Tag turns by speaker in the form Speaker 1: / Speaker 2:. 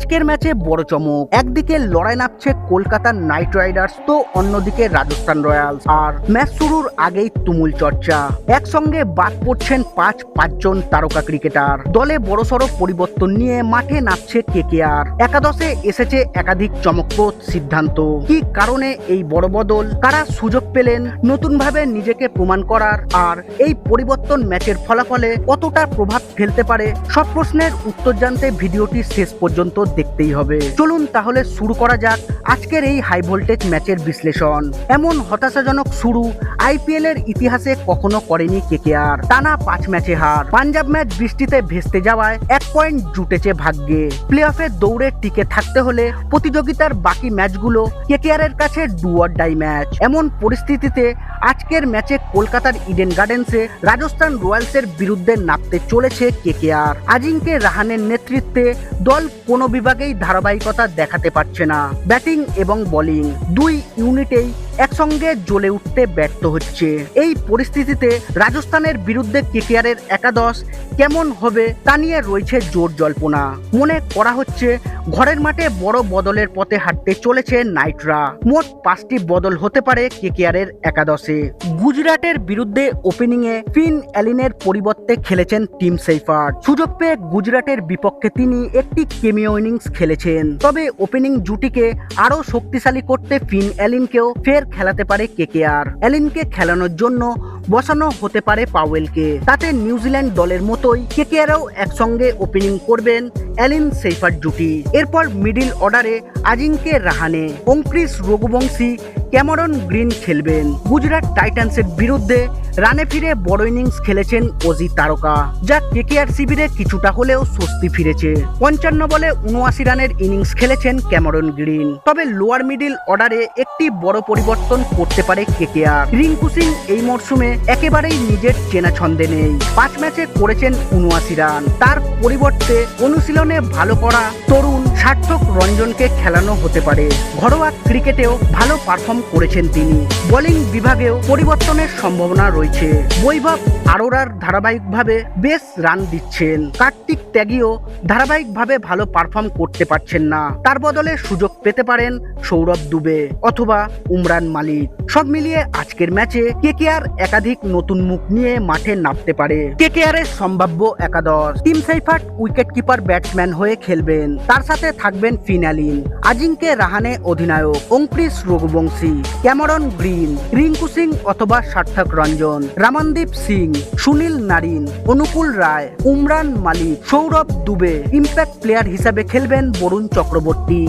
Speaker 1: আজকের ম্যাচে বড় চমক, একদিকে লড়াই নামছে কলকাতা নাইট রাইডার্স তো অন্যদিকে রাজস্থান রয়্যালস। আর ম্যাচ শুরুর আগেই তুমুল চর্চা, একসঙ্গে বাদ পড়ছেন পাঁচজন তারকা ক্রিকেটার। দলে বড়সড় পরিবর্তন নিয়ে মাঠে নামছে কেকেআর। একাদশে এসেছে একাধিক চমকপ্রদ সিদ্ধান্ত। কি কারণে এই বড় বদল, কারা সুযোগ পেলেন নতুনভাবে নিজেকে প্রমাণ করার, আর এই পরিবর্তন ম্যাচের ফলাফলে কতটা প্রভাব ফেলতে পারে, সব প্রশ্নের উত্তর জানতে ভিডিওটি শেষ পর্যন্ত দেখতেই হবে। চলুন তাহলে শুরু করা যাক আজকের এই হাই ভোল্টেজ ম্যাচের বিশ্লেষণ। এমন হতাশাজনক শুরু আইপিএল এর ইতিহাসে কখনো করেনি কেকেআর। টানা 5 ম্যাচে হার, পাঞ্জাব ম্যাচ বৃষ্টিতে ভেস্তে যাওয়ায় 1 পয়েন্ট জুটেছে ভাগ্যে। প্লে অফের দৌড়ে টিকে থাকতে হলে প্রতিযোগিতার বাকি ম্যাচগুলো কেকেআর এর কাছে ডু অর ডাই ম্যাচ। এমন পরিস্থিতিতে আজকের ম্যাচে কলকাতার ইডেন গার্ডেন্সে রাজস্থান রয়্যালসের বিরুদ্ধে নামতে চলেছে কেকেআর। আজিঙ্কে রাহানের নেতৃত্বে দল কোনো বিভাগেই ধারাবাহিকতা দেখাতে পারছে না। ব্যাটিং এবং বোলিং দুই ইউনিটেই একসঙ্গে জ্বলে উঠতে ব্যর্থ হচ্ছে। এই পরিস্থিতিতে রাজস্থানের বিরুদ্ধে কেকেআরের একাদশ কেমন হবে তা নিয়ে রয়েছে জোর জল্পনা। মনে করা হচ্ছে ঘরের মাঠে বড় বদলের পথে হাঁটতে চলেছে নাইটরা। মোট 5টি বদল হতে পারে কেকেআরের একাদশে। গুজরাটের বিরুদ্ধে ওপেনিংয়ে ফিন অ্যালিনের পরিবর্তে খেলেছেন টিম সেইফার্ট। সুযোগ পেয়ে গুজরাটের বিপক্ষে তিনি একটি কেমিও ইনিংস খেলেছেন। তবে ওপেনিং জুটিকে আরো শক্তিশালী করতে ফিন অ্যালিনকেও ফের খেলাতে পারে কেকেআর। অ্যালিনকে খেলানোর জন্য বসানো হতে পারে পাওয়েলকে। তাতে নিউজিল্যান্ড দলের মতোই কেকেআরও একসঙ্গে ওপেনিং করবেন অ্যালিন সেইফার্ট জুটি। এরপর মিডিল অর্ডারে আজিঙ্কে রাহানে, অঙ্ক্রিস রঘুবংশী, ক্যামেরন গ্রিন খেলবেন। গুজরাট টাইটান্সের বিরুদ্ধে রানে ফিরে বড় ইনিংস খেলেছেন অজি তারকা, যা কেকেআর শিবিরে কিছুটা হলেও স্বস্তি ফিরেছে। 55 বলে 79 রানের ইনিংস খেলেছেন ক্যামেরন গ্রিন। তবে লোয়ার মিডিল অর্ডারে একটি বড় পরিবর্তন করতে পারে কেকেআর। রিঙ্কু সিং এই মরশুমে একেবারেই নিজের চেনা ছন্দে নেই। 5 ম্যাচে করেছেন 79 রান। তার পরিবর্তে অনুশীলনে ভালো করা তরুণ সার্থক রঞ্জনকে খেলানো হতে পারে। ঘরোয়া ক্রিকেটেও ভালো পারফর্ম করেছেন তিনি। বোলিং বিভাগেও পরিবর্তনের সম্ভাবনা রয়েছে। বৈভব আরোরার ধারাবাহিকভাবে বেশ রান দিচ্ছেন। কার্তিক ত্যাগীও ধারাবাহিকভাবে ভালো পারফর্ম করতে পারছেন না। তার বদলে সুযোগ পেতে পারেন সৌরভ দুবে অথবা উমরান মালিক। সব মিলিয়ে আজকের ম্যাচে কেকেআর একাধিক নতুন মুখ নিয়ে মাঠে নামতে পারে। কেকেআর এর সম্ভাব্য একাদশ: team Seifert wicket keeper batsman হয়ে খেলবেন। তার সাথে থাকবেন ফিন অ্যালিন, আজিঙ্কে রাহানে অধিনায়ক, অঙ্ক্রিস রঘুবংশী, ক্যামেরন গ্রিন, রিঙ্কু সিং অথবা সার্থক রঞ্জন, রামনদীপ সিং, সুনীল নারিন, অনুকূল রায়, উমরান মালিক, সৌরভ দুবে। ইম্প্যাক্ট প্লেয়ার হিসাবে খেলবেন বরুণ চক্রবর্তী।